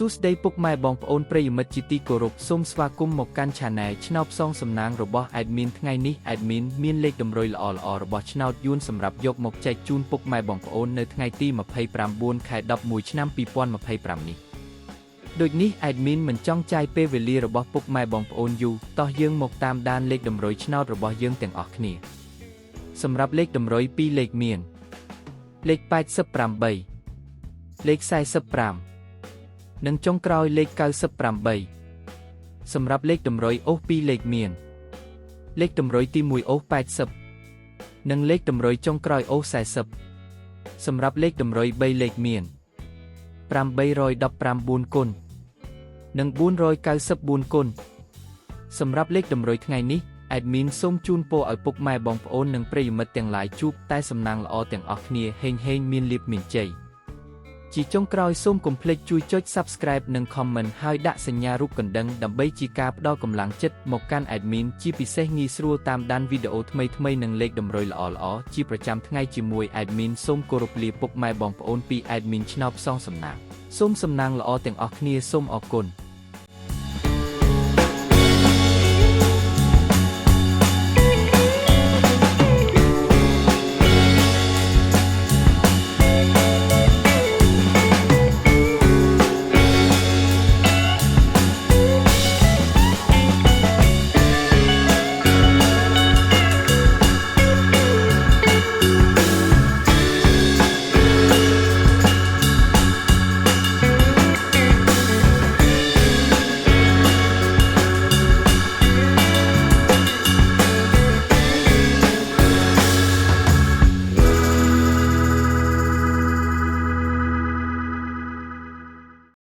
សួស្តីពុកម៉ែបងប្អូនប្រិយមិត្តជាទីគោរពសូមស្វាគមន៍មកកាន់ Channel ឆ្នោតផ្សងសំណាងរបស់ Admin ថ្ងៃនេះ Admin មានលេខតម្រុយល្អៗរបស់ឆ្នោតយួនសម្រាប់យកមកចែកជូនពុកម៉ែបងប្អូននៅថ្ងៃទី29 ខែ 11 ឆ្នាំ 2025 នេះដូចនេះ Admin មិនចង់ចាយពេលវេលារបស់ពុកម៉ែបងប្អូនយូរតោះយើងមកតាមដានលេខតម្រុយឆ្នោតរបស់យើងទាំងអស់គ្នាសម្រាប់លេខតម្រុយ2លេខមានលេខ88លេខ45និងចុងក្រោយលេខ98សម្រាប់លេខតម្រុយអូស2លេខមានលេខតម្រុយទី1អូស80និងលេខតម្រុយចុងក្រោយអូស40សម្រាប់លេខតម្រុយ3លេខមាន819គុណនិង494គុណសម្រាប់លេខតម្រុយថ្ងៃនេះ Admin សូមជូនពរឲ្យពុកម៉ែបងប្អូននិងប្រិយមិត្តទាំងឡាយជួបតែសំណាងល្អទាំងអស់គ្នាហេងមានលាភមានជ័យជាចុងក្រោយសូមកុំភ្លេចជួយចុច Subscribe និង Comment ហើយដាក់សញ្ញារូបកណ្ដឹងដើម្បីជាការផ្ដល់កម្លាំងចិត្តមកកាន់ Admin ជាពិសេសងាយស្រួលតាមដានវីដេអូថ្មីៗនិងលេខតម្រុយល្អៗជាប្រចាំថ្ងៃជាមួយ Admin សូមគោរពលាពុកម៉ែបងប្អូនពី Admin ឆ្នោតផ្សងសំណាងសូមសំណាងល្អទាំងអស់គ្នាសូមអរគុណ